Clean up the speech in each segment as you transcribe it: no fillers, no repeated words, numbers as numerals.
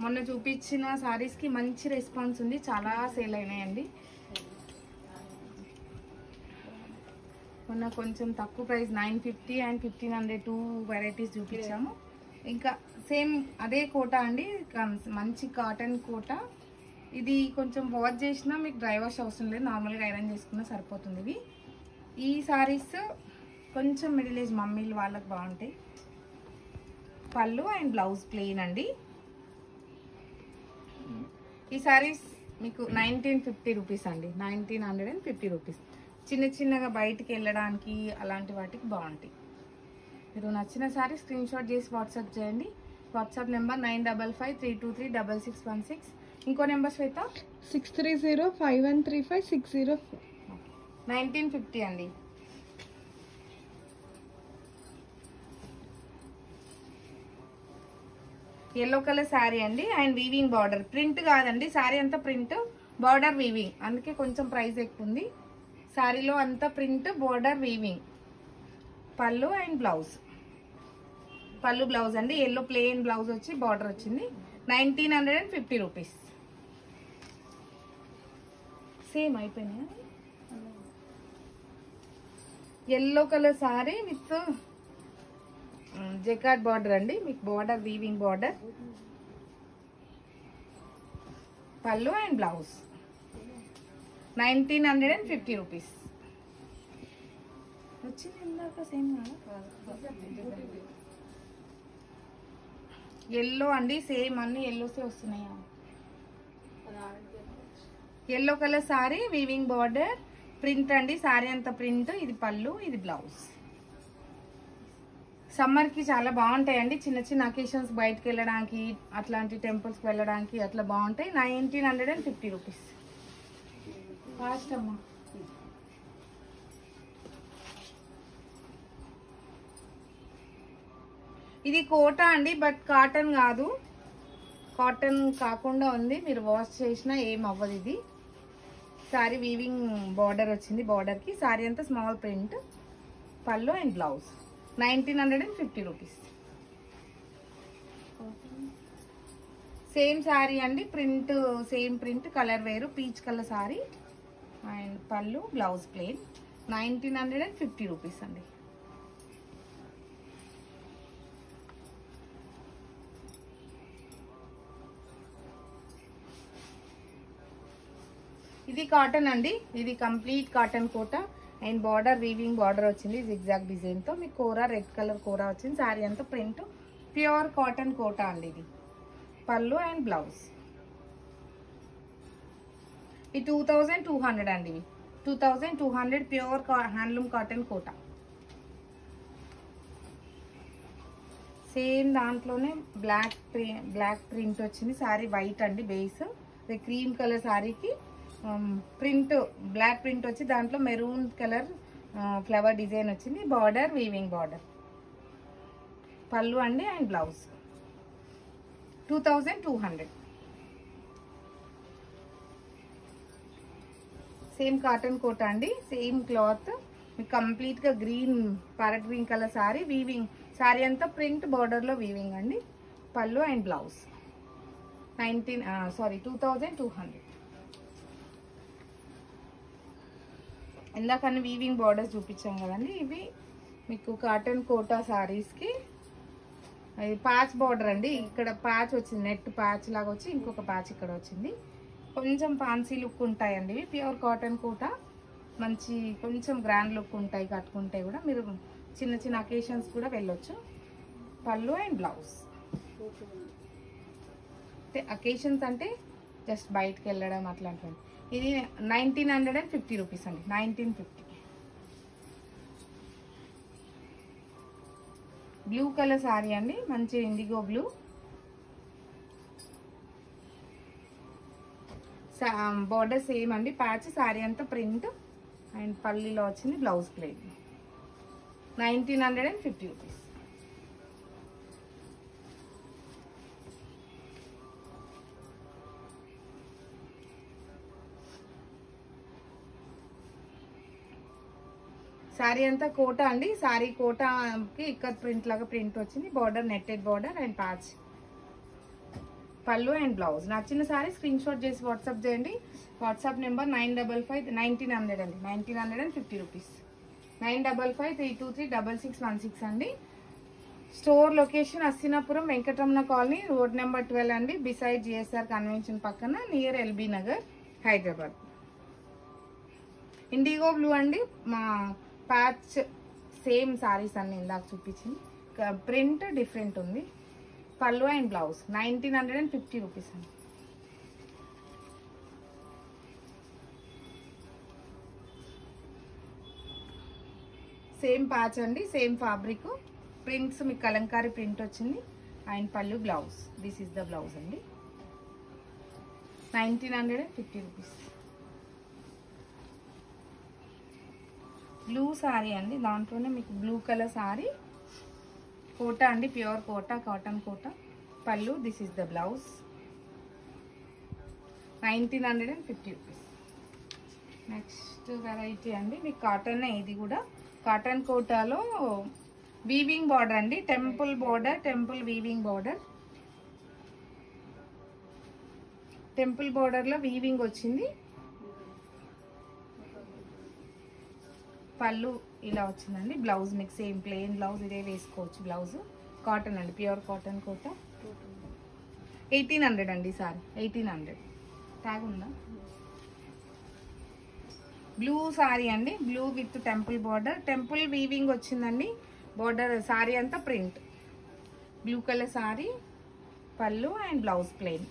మొన్న చూపించిన సారీస్కి మంచి రెస్పాన్స్ ఉంది, చాలా సేల్ అయినాయండి. మొన్న కొంచెం తక్కువ ప్రైస్ 950 అండ్ 1500 2 వెరైటీస్ చూపించాము. ఇంకా సేమ్ అదే కోటా అండి, మంచి కాటన్ కోటా. ఇది కొంచెం వాష్ చేసినా మీకు డ్రై వాష్ అవసరం లేదు, నార్మల్గా ఐరన్ చేసుకున్నా సరిపోతుంది. ఇవి ఈ సారీస్ కొంచెం మిడిల్ ఏజ్ మమ్మీలు వాళ్ళకి బాగుంటాయి. పళ్ళు అండ్ బ్లౌజ్ ప్లెయిన్ అండి. ఈ సారీస్ మీకు 1950 రూపీస్ అండి, 1950 రూపీస్. చిన్న చిన్నగా బయటికి వెళ్ళడానికి అలాంటి వాటికి బాగుంటాయి. మీరు నచ్చిన సారీ స్క్రీన్ షాట్ చేసి వాట్సాప్ చేయండి. WhatsApp number 9553236616. ఇంకో నెంబర్ శ్వేత 6305135604. 1950 అండి. ఎల్లో కలర్ శారీ అండి అండ్ వీవింగ్ బార్డర్, ప్రింట్ కాదండి శారీ అంతా ప్రింట్, బార్డర్ వీవింగ్, అందుకే కొంచెం ప్రైస్ ఎక్కువ ఉంది. శారీలో అంతా ప్రింట్, బార్డర్ వీవింగ్. పళ్ళు అండ్ బ్లౌజ్, పళ్ళు బ్లౌజ్ అండి. ఎల్లో ప్లెయిన్ బ్లౌజ్ వచ్చి బార్డర్ వచ్చింది. 1950 రూపీస్. సేమ్ అయిపోయినాయి. Yellow colour sari with jacquard border అండి, మీకు బార్డర్ వీవింగ్ బార్డర్. పళ్ళు అండ్ బ్లౌజ్ 1950 రూపీస్. వచ్చింది ఇందాక సేమ్ ఎల్లో అండి, సేమ్ అన్ని ఎల్లోసే వస్తున్నాయా. Yellow colour sari weaving border, print అండి, సారీ అంతా ప్రింట్. ఇది పళ్ళు, ఇది బ్లౌజ్. సమ్మర్ కి చాలా బాగుంటాయండి, చిన్న చిన్న అకేషన్స్ బయటకు వెళ్ళడానికి, అట్లాంటి టెంపుల్స్కి వెళ్ళడానికి అట్లా బాగుంటాయి. 1950 రూపీస్. ఫాస్ట్ అమ్మా. ఇది కోటా అండి, బట్ కాటన్ కాదు, కాటన్ కాకుండా ఉంది. మీరు వాష్ చేసినా ఏం అవ్వదు. ఇది సారీ వీవింగ్ బార్డర్ వచ్చింది, బార్డర్ కి సారీ అంతా స్మాల్ ప్రింట్. పళ్ళు and blouse 1950 rupees. Same sari అండి, ప్రింట్ సేమ్ ప్రింట్, కలర్ వేరు, పీచ్ కలర్ సారీ అండ్ పళ్ళు బ్లౌజ్ ప్లెయిన్. 1950 రూపీస్ అండి. ఇది కాటన్ అండి, ఇది complete cotton Kota and border weaving border వచ్చింది జిగ్జాగ్ డిజైన్ తో. మీకు కోరా రెడ్ కలర్ కోరా వచ్చింది. సారీ అంతా ప్రింట్, ప్యూర్ కాటన్ కోటా అండి. ఇది పళ్ళు అండ్ బ్లౌజ్. ఈ 2200 అండి. ఇవి 2200 pure handloom cotton kota. Same దాంట్లోనే బ్లాక్ ప్రింట్ వచ్చింది. సారీ వైట్ అండి బేస్, క్రీమ్ కలర్ సారీకి ప్రింట్ బ్లాక్ ప్రింట్ వచ్చి దాంట్లో మెరూన్ కలర్ ఫ్లవర్ డిజైన్ వచ్చింది. Border weaving border. పళ్ళు అండి and blouse 2200. Same cotton kota అండి, సేమ్ క్లాత్. మీకు కంప్లీట్ గా green parrot green colour sari, weaving sari అంతా ప్రింట్, బార్డర్ లో వీవింగ్ అండి. Pallu and blouse 2200. ఇందాకన్నా వీవింగ్ బార్డర్స్ చూపించాం కదండి. ఇవి మీకు కాటన్ కోటా సారీస్కి అది ప్యాచ్ బార్డర్ అండి. ఇక్కడ ప్యాచ్ వచ్చింది, నెట్ ప్యాచ్ లాగా వచ్చి ఇంకొక ప్యాచ్ ఇక్కడ వచ్చింది. కొంచెం ఫ్యాన్సీ లుక్ ఉంటాయండి ఇవి. ప్యూర్ కాటన్ కోటా, మంచి కొంచెం గ్రాండ్ లుక్ ఉంటాయి. కట్టుకుంటే కూడా మీరు చిన్న చిన్న అకేషన్స్ కూడా వెళ్ళొచ్చు. పళ్ళు అండ్ బ్లౌజ్. అకేషన్స్ అంటే జస్ట్ బయటకు వెళ్ళడం అట్లాంటివి. ఇది 1950 రూపీస్ అండి, 1950. బ్లూ కలర్ సారీ అండి, మంచి ఇండిగో బ్లూ. బార్డర్ సేమ్ అండి, ప్యాచ్, సారీ అంతా ప్రింట్ అండ్ పల్లీలో వచ్చింది బ్లౌజ్ ప్లెయిన్. 1950 రూపీస్. సారీ అంతా కోటా అండి, సారీ కోటాకి ఇక్కడ ప్రింట్ లాగా ప్రింట్ వచ్చింది. Border netted border and patch. Pallu and blouse. నచ్చిన సారీ స్క్రీన్ షాట్ చేసి వాట్సాప్ చేయండి. వాట్సాప్ నెంబర్ 955 అండి, 1950 రూపీస్. 955-323-6616 అండి. Store location Hastinapuram Venkataramana colony, road number 12 అండి, బిసైడ్ జిఎస్ఆర్ కన్వెన్షన్ పక్కన, near LB Nagar, Hyderabad. IndiGo blue అండి. మా ప్యాచ్ సేమ్ సారీస్ అన్ని ఇందాక చూపించింది, ప్రింట్ డిఫరెంట్ ఉంది. పళ్ళు అండ్ బ్లౌజ్ 1950 రూపీస్ అండి. సేమ్ ప్యాచ్ అండి, సేమ్ ఫ్యాబ్రిక్, ప్రింట్స్ మీకు కలంకారీ ప్రింట్ వచ్చింది. అండ్ పళ్ళు blouse. This is the blouse అండి. 1950 రూపీస్. బ్లూ సారీ అండి, దాంట్లోనే మీకు బ్లూ కలర్ సారీ, కోటా అండి, ప్యూర్ కోటా, కాటన్ కోటా. పళ్ళు. This is the blouse. 1950 rupees. Next variety అండి, మీకు కాటన్. ఇది కూడా కాటన్ కోటాలో వీవింగ్ బార్డర్ అండి, temple border, temple weaving border. Temple border లో వీవింగ్ వచ్చింది. పళ్ళు ఇలా వచ్చిందండి. బ్లౌజ్ మీకు సేమ్ ప్లెయిన్ బ్లౌజ్ ఇదే వేసుకోవచ్చు. బ్లౌజ్ కాటన్ అండి, ప్యూర్ కాటన్ కోట. 1800 అండి సారీ, 1800. ట్యాగ్ ఉందా? బ్లూ సారీ అండి, blue with temple border, temple weaving వచ్చిందండి. బార్డర్ సారీ అంతా ప్రింట్, బ్లూ కలర్ సారీ. పళ్ళు అండ్ బ్లౌజ్ ప్లెయిన్.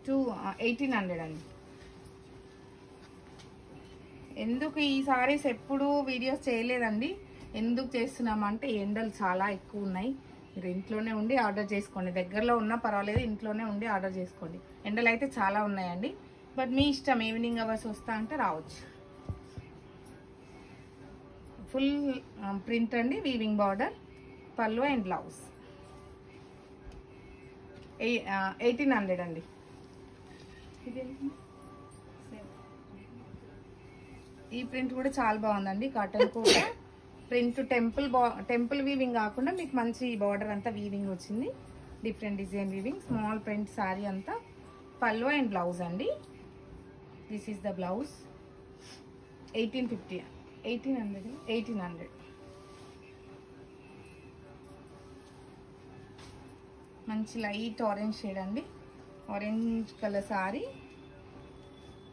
1800 అండి. ఎందుకు ఈ సారీస్ ఎప్పుడు వీడియోస్ చేయలేదండి, ఎందుకు చేస్తున్నామంటే ఎండలు చాలా ఎక్కువ ఉన్నాయి. మీరు ఇంట్లోనే ఉండి ఆర్డర్ చేసుకోండి, దగ్గరలో ఉన్నా పర్వాలేదు, ఇంట్లోనే ఉండి ఆర్డర్ చేసుకోండి. ఎండలు అయితే చాలా ఉన్నాయండి, బట్ మీ ఇష్టం, ఈవినింగ్ అవర్స్ వస్తా అంటే రావచ్చు. ఫుల్ ప్రింట్ అండి, వీవింగ్ బార్డర్, పళ్ళు అండ్ బ్లౌజ్. 1800 అండి. ఈ ప్రింట్ కూడా చాలా బాగుందండి, కాటన్ కూడా ప్రింట్. టెంపుల్ వీవింగ్ కాకుండా మీకు మంచి బార్డర్ అంతా వీవింగ్ వచ్చింది, different design weaving, small print sari అంతా. పళ్ళు అండ్ బ్లౌజ్ అండి. This is the blouse. 1850. 1800. మంచి లైట్ ఆరెంజ్ షేడ్ అండి, ఆరెంజ్ కలర్ సారీ.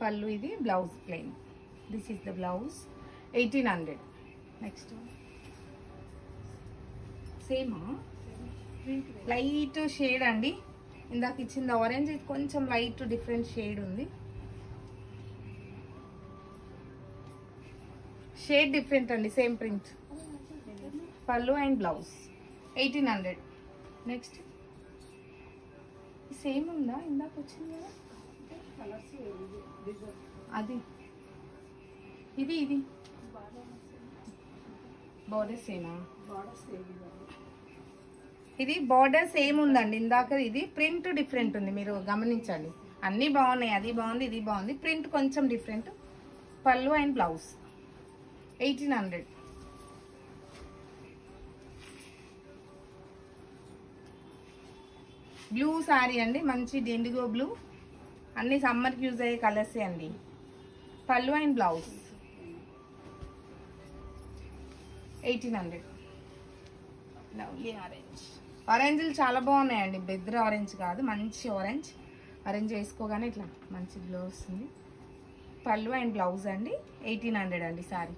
పళ్ళు ఇది, blouse plain. This is the blouse. 1800. Next సేమా లైట్ షేడ్ అండి, ఇందాక ఇచ్చింది ఆరెంజ్, ఇది కొంచెం లైట్ డిఫరెంట్ షేడ్ ఉంది. షేడ్ డిఫరెంట్ అండి, సేమ్ ప్రింట్. పళ్ళు అండ్ బ్లౌజ్. 1800. నెక్స్ట్ సేమ్ ఉందా, ఇందాక వచ్చింది కదా అది. ఇది బార్డర్ సేమా? ఇది బార్డర్ సేమ్ ఉందండి ఇందాక, ఇది ప్రింట్ డిఫరెంట్ ఉంది, మీరు గమనించండి. అన్నీ బాగున్నాయి, అది బాగుంది, ఇది బాగుంది, ప్రింట్ కొంచెం డిఫరెంట్. పళ్ళు అండ్ బ్లౌజ్. 1800. బ్లూ సారీ అండి, మంచి ఇండిగో బ్లూ, అన్ని సమ్మర్కి యూజ్ అయ్యే కలర్సే అండి. Pallu and blouse. 1800. Lovely orange. ఆరెంజ్లు చాలా బాగున్నాయండి, బెద్ర ఆరెంజ్ కాదు, మంచి ఆరెంజ్. ఆరెంజ్ వేసుకోగానే ఇట్లా మంచి గ్లో వస్తుంది. పళ్ళు అండ్ బ్లౌజ్ అండి. 1800 అండి సారీ.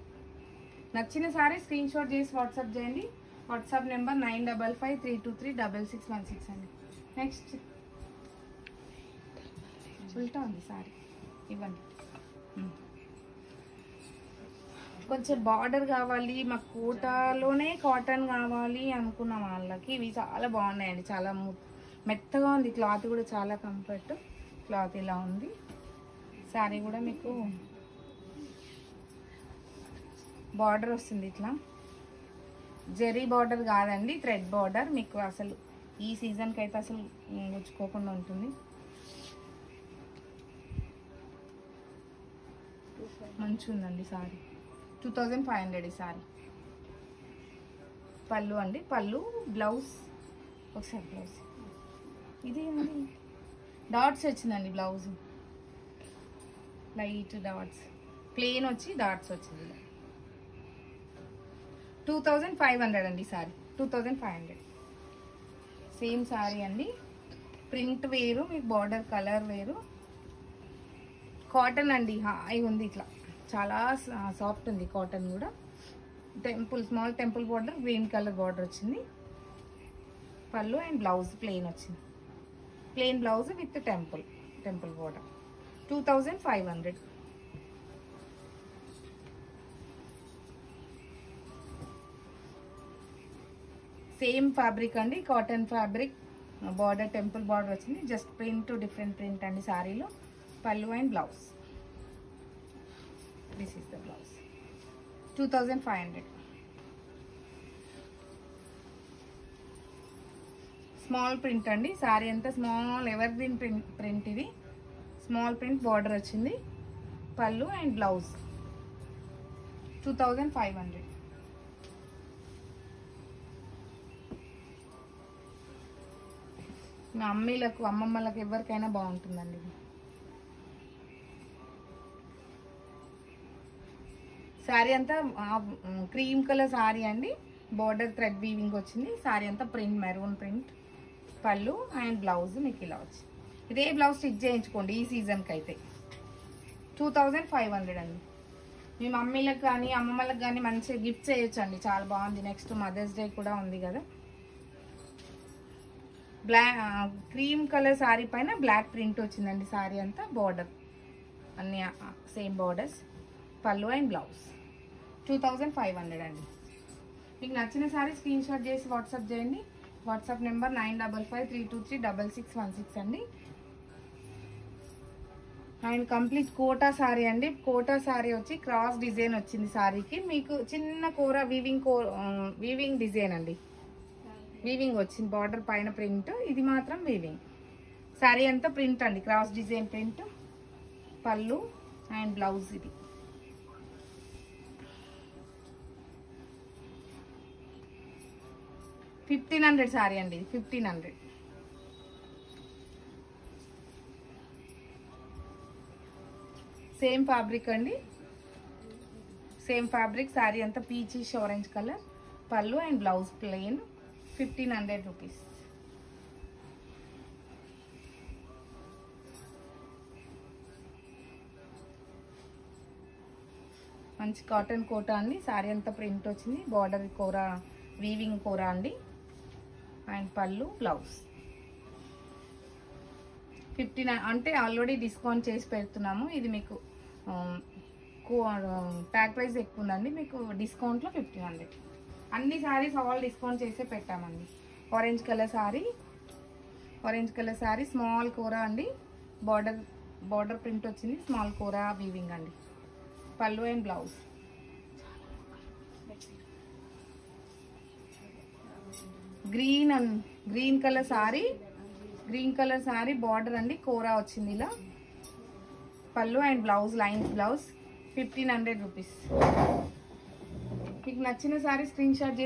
నచ్చిన సారీ స్క్రీన్ షాట్ చేసి వాట్సాప్ చేయండి. వాట్సాప్ నెంబర్ 9553236616 అండి. నెక్స్ట్ ఉల్టా ఉంది సారీ, ఇవ్వండి. కొంచెం బార్డర్ కావాలి, మాకు కోటాలోనే కాటన్ కావాలి అనుకున్న వాళ్ళకి ఇవి చాలా బాగున్నాయండి, చాలా మెత్తగా ఉంది. క్లాత్ కూడా చాలా కంఫర్ట్ క్లాత్. ఇలా ఉంది సారీ కూడా, మీకు బార్డర్ వస్తుంది ఇట్లా, జెరీ బార్డర్ కాదండి, థ్రెడ్ బార్డర్. మీకు అసలు ఈ సీజన్కి అయితే అసలు గుచ్చుకోకుండా ఉంటుంది. మంచిగా ఉందండి సారీ. 2500 ఈ సారీ. పళ్ళు అండి, పళ్ళు. బ్లౌజ్ ఒకసారి బ్లౌజ్. ఇది డాట్స్ వచ్చిందండి బ్లౌజ్, లైట్ డాట్స్, ప్లెయిన్ వచ్చి డాట్స్ వచ్చింది. 2500 అండి సారీ, 2500. సేమ్ సారీ అండి, ప్రింట్ వేరు, మీకు బార్డర్ కలర్ వేరు. కాటన్ అండి, హాయి ఉంది, ఇట్లా చాలా సాఫ్ట్ ఉంది కాటన్ కూడా. Temple, small temple border, green colour border వచ్చింది. పళ్ళు అండ్ బ్లౌజ్ ప్లెయిన్ వచ్చింది, plain blouse with temple border. 2500. Same fabric అండి, cotton fabric, border temple border వచ్చింది. జస్ట్ ప్రింట్, డిఫరెంట్ ప్రింట్ అండి సారీలో. Pallu and blouse, this is the blouse. 2500. Small print అండి, సారీ అంతా small evergreen print ఇది. Small print border వచ్చింది. Pallu and blouse. 2500. మా అమ్మీలకు, అమ్మమ్మలకు ఎవరికైనా బాగుంటుందండి ఇది. శారీ అంతా క్రీమ్ కలర్ శారీ అండి, బార్డర్ థ్రెడ్ వీవింగ్ వచ్చింది. శారీ అంతా ప్రింట్, మెరూన్ ప్రింట్. పళ్ళు అండ్ బ్లౌజ్ మీకు ఇలా వచ్చింది. ఇదే బ్లౌజ్ స్టిచ్ చేయించుకోండి ఈ సీజన్కి అయితే. 2500 అండి. మీ మమ్మీలకు కానీ అమ్మమ్మలకు కానీ మంచిగా గిఫ్ట్ చేయొచ్చు అండి, చాలా బాగుంది. నెక్స్ట్ మదర్స్ డే కూడా ఉంది కదా. క్రీమ్ కలర్ శారీ పైన బ్లాక్ ప్రింట్ వచ్చిందండి. శారీ అంతా బార్డర్ అన్ని సేమ్ బార్డర్స్. పళ్ళు అండ్ బ్లౌజ్. 2500 అండి. మీకు నచ్చిన శారీ స్క్రీన్ షాట్ చేసి వాట్సాప్ చేయండి. వాట్సాప్ నెంబర్ 9553236616 అండి. అండ్ కంప్లీట్ కోటా శారీ అండి. కోటా శారీ వచ్చి క్రాస్ డిజైన్ వచ్చింది శారీకి. మీకు చిన్న కూర వీవింగ్ డిజైన్ అండి, వీవింగ్ వచ్చింది. బార్డర్ పైన ప్రింట్, ఇది మాత్రం వీవింగ్. శారీ అంతా ప్రింట్ అండి, క్రాస్ డిజైన్ ప్రింట్. పళ్ళు అండ్ బ్లౌజ్ ఇది. 1500 శారీ అండి, 1500. సేమ్ ఫ్యాబ్రిక్ అండి, సేమ్ ఫ్యాబ్రిక్. శారీ అంతా పీచిష్ ఆరెంజ్ కలర్. పళ్ళు అండ్ బ్లౌజ్ ప్లెయిన్. 1500 రూపీస్. మంచి కాటన్ కోటా అండి. శారీ అంతా ప్రింట్ వచ్చింది. బార్డర్ కూర, వీవింగ్ కూర అండి. అండ్ పళ్ళు బ్లౌజ్. 15 అంటే ఆల్రెడీ డిస్కౌంట్ చేసి పెడుతున్నాము. ఇది మీకు ట్యాగ్ ప్రైస్ ఎక్కువ ఉందండి, మీకు డిస్కౌంట్లో 1500. అన్ని శారీస్ ఆల్ డిస్కౌంట్ చేసే పెట్టామండి. ఆరెంజ్ కలర్ శారీ, స్మాల్ కూర అండి. బార్డర్ ప్రింట్ వచ్చింది. స్మాల్ కూర వీవింగ్ అండి. Pallu and blouse. Green colour sari, border అండి, కూర వచ్చింది ఇలా. పళ్ళు and blouse, lines blouse. 1500 rupees. మీకు నచ్చిన శారీ స్క్రీన్ షాట్ చేసి